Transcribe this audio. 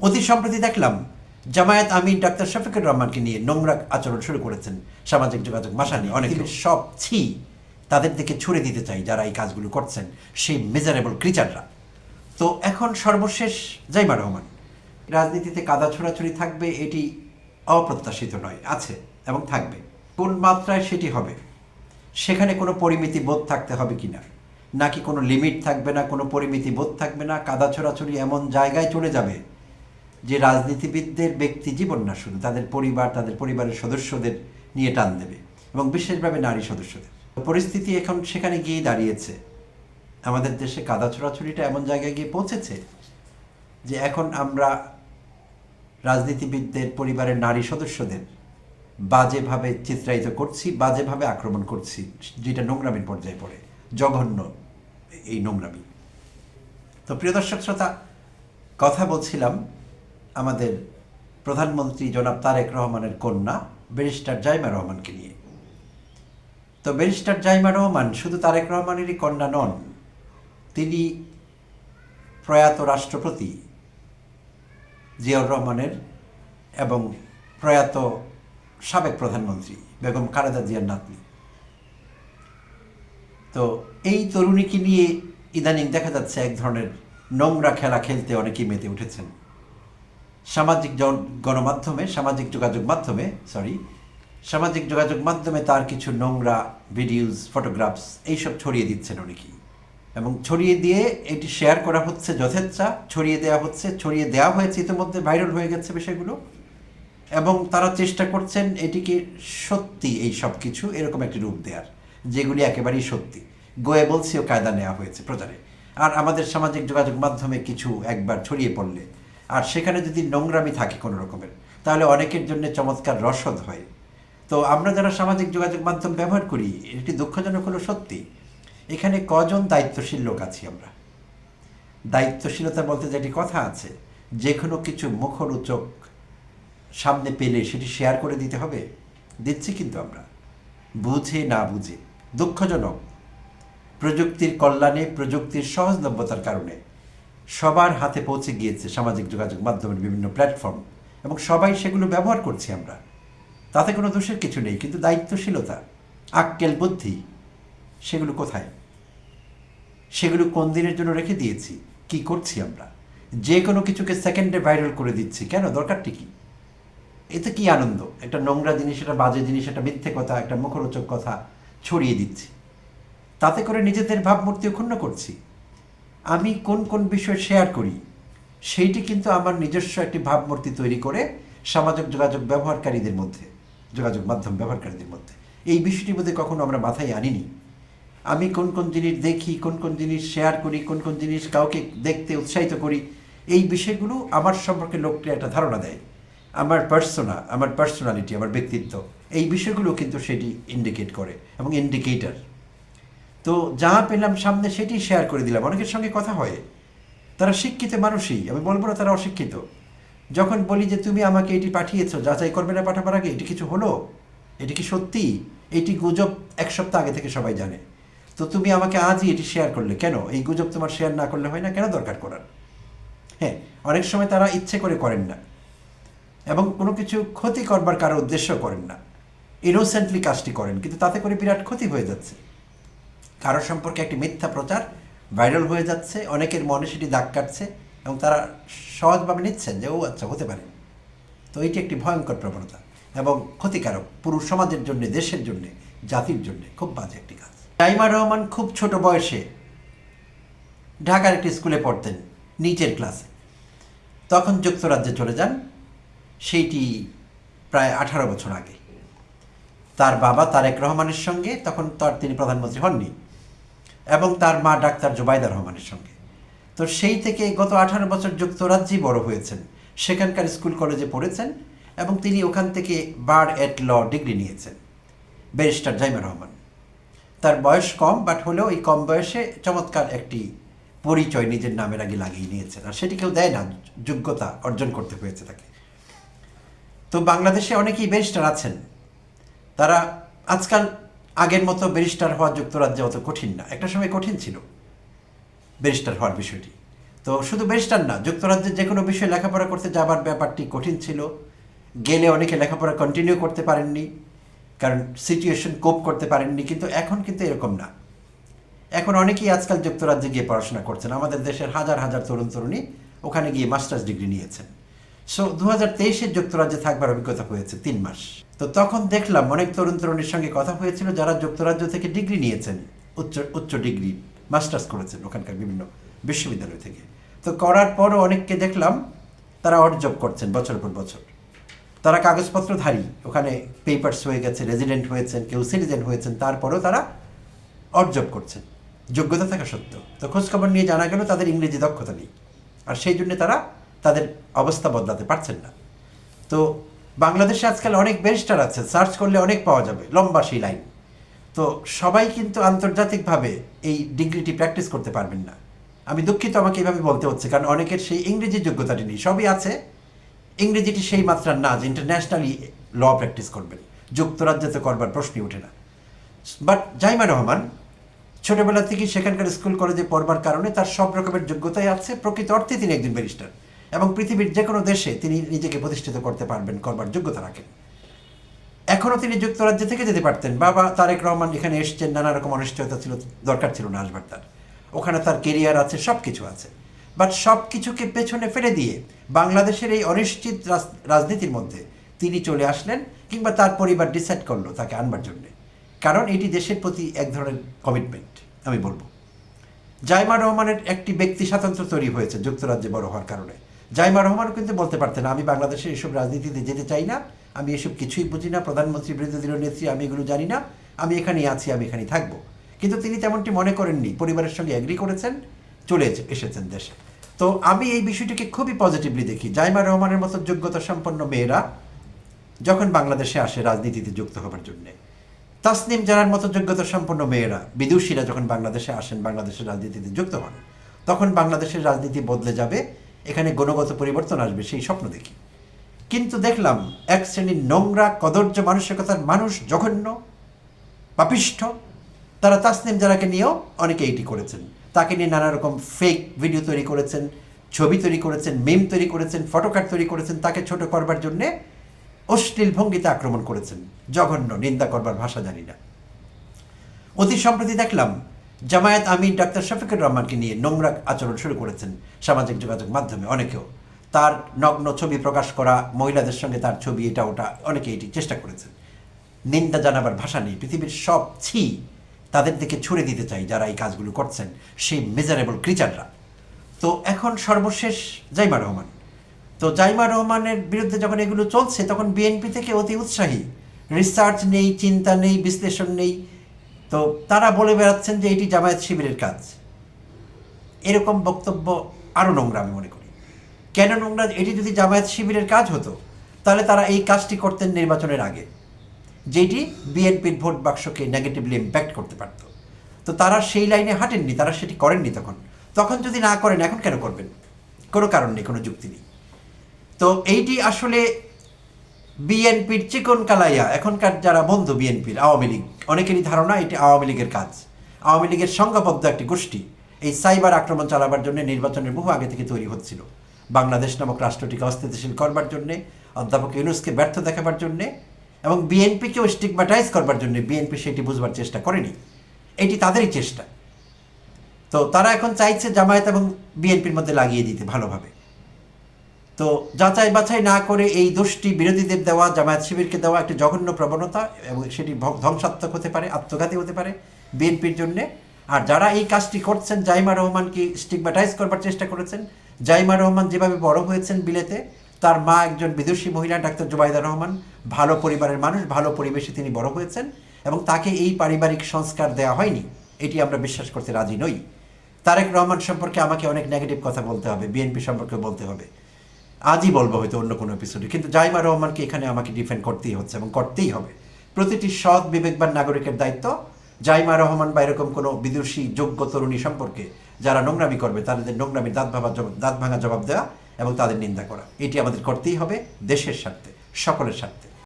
অতি সম্প্রতি দেখলাম জামায়াত আমির ডাক্তার শফিকুর রহমানকে নিয়ে নোংরা আচরণ শুরু করেছেন সামাজিক যোগাযোগ মাসানি অনেক সব ছি তাদের দিকে ছুড়ে দিতে চাই যারা এই কাজগুলো করছেন, সেই মেজারেবল ক্রিচাররা। তো এখন সর্বশেষ জাইমা রহমান, রাজনীতিতে কাদা ছোড়াছুড়ি থাকবে এটি অপ্রত্যাশিত নয়, আছে এবং থাকবে। কোন মাত্রায় সেটি হবে, সেখানে কোনো পরিমিতি বোধ থাকতে হবে কিনা, নাকি কোনো লিমিট থাকবে না, কোনো পরিমিতি বোধ থাকবে না, কাদা ছোড়াছুড়ি এমন জায়গায় চলে যাবে যে রাজনীতিবিদদের ব্যক্তি জীবন না, শুধু তাদের পরিবার, তাদের পরিবারের সদস্যদের নিয়ে টান দেবে, এবং বিশেষভাবে নারী সদস্যদের। পরিস্থিতি এখন সেখানে গিয়ে দাঁড়িয়েছে। আমাদের দেশে কাদা ছোড়াছুড়িটা এমন জায়গায় গিয়ে পৌঁছেছে যে এখন আমরা রাজনীতিবিদদের পরিবারের নারী সদস্যদের বাজেভাবে চিত্রায়িত করছি, বাজেভাবে আক্রমণ করছি, যেটা নোংরামির পর্যায়ে পড়ে, জঘন্য এই নোংরামি। তো প্রিয় দর্শক শ্রোতা, কথা বলছিলাম আমাদের প্রধানমন্ত্রী জনাব তারেক রহমানের কন্যা ব্যারিস্টার জাইমা রহমানকে নিয়ে। তো ব্যারিস্টার জাইমা রহমান শুধু তারেক রহমানেরই কন্যা নন, তিনি প্রয়াত রাষ্ট্রপতি জিয়াউর রহমানের এবং প্রয়াত সাবেক প্রধানমন্ত্রী বেগম খালেদা জিয়ার নাতনি। তো এই তরুণীকে নিয়ে ইদানিং দেখা যাচ্ছে এক ধরনের নোংরা খেলা খেলতে অনেকেই মেতে উঠেছেন। সামাজিক গণমাধ্যমে, সামাজিক যোগাযোগ মাধ্যমে তার কিছু নোংরা ভিডিওস, ফটোগ্রাফস এইসব ছড়িয়ে দিচ্ছেন অনেকেই, এবং ছড়িয়ে দিয়ে এটি শেয়ার করা হচ্ছে যথেচ্ছা, ছড়িয়ে দেওয়া হয়েছে, ইতিমধ্যে ভাইরাল হয়ে গেছে বিষয়গুলো, এবং তারা চেষ্টা করছেন এটিকে সত্যি এই সব কিছু এরকম একটি রূপ দেওয়ার, যেগুলি একেবারেই সত্যি, গোয়ে বলছিও কায়দা নেওয়া হয়েছে প্রচারে। আর আমাদের সামাজিক যোগাযোগ মাধ্যমে কিছু একবার ছড়িয়ে পড়লে আর সেখানে যদি নোংরামি থাকে কোনো রকমের, তাহলে অনেকের জন্য চমৎকার রসদ হয়। তো আমরা যারা সামাজিক যোগাযোগ মাধ্যম ব্যবহার করি, এটি দুঃখজনক হলো সত্যি, এখানে কজন দায়িত্বশীল লোক আছি আমরা। দায়িত্বশীলতা বলতে যেটি কথা আছে, যে কোনো কিছু মুখরোচক সামনে পেলে সেটি শেয়ার করে দিতে হবে, দিচ্ছি কিন্তু আমরা বুঝে না বুঝে। দুঃখজনক, প্রযুক্তির কল্যাণে, প্রযুক্তির সহজলভ্যতার কারণে সবার হাতে পৌঁছে গিয়েছে সামাজিক যোগাযোগ মাধ্যমের বিভিন্ন প্ল্যাটফর্ম, এবং সবাই সেগুলো ব্যবহার করছি আমরা, তাতে কোনো দোষের কিছু নেই। কিন্তু দায়িত্বশীলতা, আক্কেল, বুদ্ধি, সেগুলো কোথায়? সেগুলো কোন দিনের জন্য রেখে দিয়েছি? কি করছি আমরা? যে কোনো কিছুকে সেকেন্ডে ভাইরাল করে দিচ্ছি, কেন? দরকারটি কি? এতে কি আনন্দ? একটা নোংরা জিনিস, একটা বাজে জিনিস, একটা মিথ্যে কথা, একটা মুখরোচক কথা ছড়িয়ে দিচ্ছি, তাতে করে নিজেদের ভাবমূর্তিও ক্ষুণ্ণ করছি। আমি কোন কোন বিষয় শেয়ার করি সেইটি কিন্তু আমার নিজস্ব একটি ভাবমূর্তি তৈরি করে সামাজিক যোগাযোগ ব্যবহারকারীদের মধ্যে, যোগাযোগ মাধ্যম ব্যবহারকারীদের মধ্যে এই বিষয়টির মধ্যে কখনো আমরা মাথায় আনিনি। আমি কোন কোন জিনিস দেখি, কোন কোন জিনিস শেয়ার করি, কোন কোন জিনিস কাউকে দেখতে উৎসাহিত করি, এই বিষয়গুলো আমার সম্পর্কে লোককে একটা ধারণা দেয়। আমার পার্সোনা, আমার পার্সোনালিটি, আমার ব্যক্তিত্ব, এই বিষয়গুলো কিন্তু সেটি ইন্ডিকেট করে এবং ইন্ডিকেটার। তো যা পেলাম সামনে সেটি শেয়ার করে দিলাম। অনেকের সঙ্গে কথা হয়, তারা শিক্ষিত মানুষই, আমি বলবো না তারা অশিক্ষিত। যখন বলি যে তুমি আমাকে এটি পাঠিয়েছো, যাচাই করবে না পাঠাবার আগে, এটি কিছু হলো, এটি কি সত্যি? এটি গুজব এক সপ্তাহ আগে থেকে সবাই জানে, তো তুমি আমাকে আজই এটি শেয়ার করলে কেন? এই গুজব তোমার শেয়ার না করলে হয় না? কেন দরকার করার? হ্যাঁ, অনেক সময় তারা ইচ্ছে করে করেন না, এবং কোনো কিছু ক্ষতি করবার কারো উদ্দেশ্য করেন না, ইনোসেন্টলি কাজটি করেন, কিন্তু তাতে করে বিরাট ক্ষতি হয়ে যাচ্ছে। কারো সম্পর্কে একটি মিথ্যা প্রচার ভাইরাল হয়ে যাচ্ছে, অনেকের মনে সেটি দাগ কাটছে, এবং তারা সহজভাবে নিচ্ছেন যে ও আচ্ছা, হতে পারে। তো এটি একটি ভয়ঙ্কর প্রবণতা এবং ক্ষতিকারক, পুরো সমাজের জন্য, দেশের জন্য, জাতির জন্য খুব বাজে একটি কাজ। জাইমা রহমান খুব ছোট বয়সে ঢাকার একটি স্কুলে পড়তেন, নিচের ক্লাসে। তখন যুক্তরাজ্যে চলে যান, সেইটি প্রায় 18 বছর আগে। তার বাবা তারেক রহমানের সঙ্গে, তখন তিনি প্রধানমন্ত্রী হননি, এবং তার মা ডাক্তার জুবাইদা রহমানের সঙ্গে। তো সেই থেকে গত 18 বছর যুক্তরাজ্যেই বড় হয়েছেন, সেখানকার স্কুল কলেজে পড়েছেন, এবং তিনি ওখান থেকে বার এট ল ডিগ্রি নিয়েছেন। ব্যারিস্টার জাইমা রহমান, তার বয়স কম, বাট হলেও এই কম বয়সে চমৎকার একটি পরিচয় নিজের নামের আগে লাগিয়ে নিয়েছেন, আর সেটি কেউ দেয় না, যোগ্যতা অর্জন করতে হয়েছে তাকে। তো বাংলাদেশে অনেকেই ব্যারিস্টার আছেন, তারা আজকাল আগের মতো ব্যারিস্টার হওয়া যুক্তরাজ্যে অত কঠিন না, একটা সময় কঠিন ছিল ব্যারিস্টার হওয়ার বিষয়টি। তো শুধু ব্যারিস্টার না, যুক্তরাজ্যে যে কোনো বিষয়ে লেখাপড়া করতে যাবার ব্যাপারটি কঠিন ছিল। গেলে অনেকে লেখাপড়া কন্টিনিউ করতে পারেননি, কারণ সিচুয়েশন কোপ করতে পারেননি। কিন্তু এখন কিন্তু এরকম না। এখন অনেকেই আজকাল যুক্তরাজ্যে গিয়ে পড়াশোনা করছেন। আমাদের দেশের হাজার হাজার তরুণ তরুণী ওখানে গিয়ে মাস্টার্স ডিগ্রি নিয়েছেন। সো 2023-এ যুক্তরাজ্যে থাকবার অভিজ্ঞতা হয়েছে 3 মাস। তো তখন দেখলাম অনেক তরুণ তরুণীর সঙ্গে কথা হয়েছিল যারা যুক্তরাজ্য থেকে ডিগ্রি নিয়েছেন, উচ্চ ডিগ্রি মাস্টার্স করেছেন ওখানকার বিভিন্ন বিশ্ববিদ্যালয় থেকে। তো করার পরও অনেককে দেখলাম তারা অড জব করছেন বছর পর বছর। তারা কাগজপত্রধারী, ওখানে পেপারস হয়ে গেছে, রেজিডেন্ট হয়েছেন, কেউ সিটিজেন হয়েছেন, তারপরেও তারা অড জব করছেন যোগ্যতা থাকা সত্ত্বেও। তো খোঁজখবর নিয়ে জানা গেল তাদের ইংরেজি দক্ষতা নেই, আর সেই জন্য তারা তাদের অবস্থা বদলাতে পারছেন না। তো বাংলাদেশে আজকাল অনেক ব্যারিস্টার আছে, সার্চ করলে অনেক পাওয়া যাবে, লম্বা সেই লাইন। তো সবাই কিন্তু আন্তর্জাতিকভাবে এই ডিগ্রিটি প্র্যাকটিস করতে পারবেন না। আমি দুঃখিত, আমাকে এইভাবে বলতে হচ্ছে, কারণ অনেকের সেই ইংরেজি যোগ্যতাটি নেই। সবই আছে, ইংরেজিটি সেই মাত্রার না যে ইন্টারন্যাশনালি ল প্র্যাকটিস করবেন। যুক্তরাজ্যে তো করবার প্রশ্নই ওঠে না। বাট জাইমা রহমান ছোটবেলা থেকেই সেখানকার স্কুল কলেজে পড়বার কারণে তার সব রকমের যোগ্যতাই আছে। প্রকৃত অর্থে তিনি একজন ব্যারিস্টার, এবং পৃথিবীর যে কোনো দেশে তিনি নিজেকে প্রতিষ্ঠিত করতে পারবেন, করবার যোগ্যতা রাখেন। এখনও তিনি যুক্তরাজ্য থেকে যেতে পারতেন। বাবা তারেক রহমান এখানে এসছেন, নানা রকম অনিশ্চয়তা ছিল, দরকার ছিল না আসবার তার। ওখানে তার কেরিয়ার আছে, সব কিছু আছে। বাট সব কিছুকে পেছনে ফেলে দিয়ে বাংলাদেশের এই অনিশ্চিত রাজনীতির মধ্যে তিনি চলে আসলেন, কিংবা তার পরিবার ডিসাইড করলো তাকে আনবার জন্যে, কারণ এটি দেশের প্রতি এক ধরনের কমিটমেন্ট। আমি বলবো জাইমা রহমানের একটি ব্যক্তি স্বাতন্ত্র্য তৈরি হয়েছে যুক্তরাজ্যে বড় হওয়ার কারণে। জাইমা রহমানও কিন্তু বলতে পারতেন আমি বাংলাদেশের এসব রাজনীতিতে যেতে চাই না, আমি এসব কিছুই বুঝি না, প্রধানমন্ত্রী, বিরোধী দলীয় নেত্রী, আমি এগুলো জানি না, আমি এখানেই আছি, আমি এখানেই থাকবো। কিন্তু তিনি তেমনটি মনে করেননি, পরিবারের সঙ্গে এগ্রি করেছেন, চলে এসেছেন দেশে। তো আমি এই বিষয়টিকে খুবই পজিটিভলি দেখি। জাইমা রহমানের মতো যোগ্যতা সম্পন্ন মেয়েরা যখন বাংলাদেশে আসে রাজনীতিতে যুক্ত হবার জন্যে, তাসনিম জানার মতো যোগ্যতা সম্পন্ন মেয়েরা, বিদুষীরা যখন বাংলাদেশে আসেন, বাংলাদেশের রাজনীতিতে যুক্ত হন, তখন বাংলাদেশের রাজনীতি বদলে যাবে, এখানে গুণগত পরিবর্তন আসবে, সেই স্বপ্ন দেখি। কিন্তু দেখলাম এক শ্রেণীর নোংরা কদর্য মানসিকতার মানুষ, জঘন্য পাপিষ্ঠ, তারা তাসনিম জারাকে নিয়েও অনেকে এটি করেছেন। তাকে নিয়ে নানা রকম ফেক ভিডিও তৈরি করেছেন, ছবি তৈরি করেছেন, মিম তৈরি করেছেন, ফটোকার্ড তৈরি করেছেন, তাকে ছোট করবার জন্যে অশ্লীল ভঙ্গিতে আক্রমণ করেছেন। জঘন্য, নিন্দা করবার ভাষা জানি না। অতি সম্প্রতি দেখলাম জামায়াত আমির ডাক্তার শফিকুর রহমানকে নিয়ে নোংরা আচরণ শুরু করেছেন সামাজিক যোগাযোগ মাধ্যমে। অনেকেও তার নগ্ন ছবি প্রকাশ করা, মহিলাদের সঙ্গে তার ছবি, এটা ওটা, অনেকে এটি চেষ্টা করেছেন। নিন্দা জানাবার ভাষা নেই। পৃথিবীর সব ছি তাদের দিকে ছুড়ে দিতে চাই যারা এই কাজগুলো করছেন, সেই মেজারেবল ক্রিচাররা। তো এখন সর্বশেষ জাইমা রহমান। তো জাইমা রহমানের বিরুদ্ধে যখন এগুলো চলছে, তখন বিএনপি থেকে অতি উৎসাহী, রিসার্চ নেই, চিন্তা নেই, বিশ্লেষণ নেই। তো তারা বলে বেড়াচ্ছেন যে এটি জামায়াত শিবিরের কাজ। এরকম বক্তব্য আরও নোংরা আমি মনে করি। কেন নোংরা? এটি যদি জামায়াত শিবিরের কাজ হতো, তাহলে তারা এই কাজটি করতেন নির্বাচনের আগে, যেটি বিএনপির ভোট বাক্সকে নেগেটিভলি ইম্প্যাক্ট করতে পারত। তো তারা সেই লাইনে হাঁটেননি, তারা সেটি করেননি। তখন যদি না করেন, এখন কেন করবেন? কোনো কারণ নেই, কোনো যুক্তি নেই। তো এইটি আসলে বিএনপির চিকন কালাইয়া, এখনকার যারা বন্ধু বিএনপির, আওয়ামী লীগ, অনেকেরই ধারণা এটি আওয়ামী লীগের কাজ। আওয়ামী লীগের সংঘবদ্ধ একটি গোষ্ঠী এই সাইবার আক্রমণ চালাবার জন্য নির্বাচনের বহু আগে থেকে তৈরি হচ্ছিল, বাংলাদেশ নামক রাষ্ট্রটিকে অস্থিতিশীল করবার জন্যে, অধ্যাপক ইউনূসকে ব্যর্থ দেখাবার জন্যে, এবং বিএনপিকেও স্টিগমাটাইজ করবার জন্য। বিএনপি সেটি বুঝবার চেষ্টা করেনি, এটি তাদেরই চেষ্টা। তো তারা এখন চাইছে জামায়াত এবং বিএনপির মধ্যে লাগিয়ে দিতে ভালোভাবে। তো যাচাই বাছাই না করে এই দোষটি বিরোধীদের দেওয়া, জামায়াত শিবিরকে দেওয়া একটি জঘন্য প্রবণতা, এবং সেটি ধ্বংসাত্মক হতে পারে, আত্মঘাতী হতে পারে বিএনপির জন্যে। আর যারা এই কাজটি করছেন, জাইমা রহমানকে স্টিগমাটাইজ করবার চেষ্টা করেছেন। জাইমা রহমান যেভাবে বড় হয়েছেন বিলেতে, তার মা একজন বিদেশি মহিলা, ডাক্তার জুবাইদা রহমান, ভালো পরিবারের মানুষ, ভালো পরিবেশে তিনি বড় হয়েছেন, এবং তাকে এই পারিবারিক সংস্কার দেওয়া হয়নি, এটি আমরা বিশ্বাস করতে রাজি নই। তারেক রহমান সম্পর্কে আমাকে অনেক নেগেটিভ কথা বলতে হবে, বিএনপি সম্পর্কে বলতে হবে, আজই বলবো হয়তো অন্য কোনো এপিসোডে, কিন্তু জাইমা রহমানকে এখানে আমাকে ডিফেন্ড করতেই হচ্ছে এবং করতেই হবে। প্রতিটি সৎ বিবেকবান নাগরিকের দায়িত্ব জাইমা রহমান বা এরকম কোনো বিদুষী যোগ্য তরুণী সম্পর্কে যারা নোংরামি করবে, তাদের নোংরামির দাঁত ভাঙা জবাব দেওয়া এবং তাদের নিন্দা করা। এটি আমাদের করতেই হবে, দেশের স্বার্থে, সকলের স্বার্থে।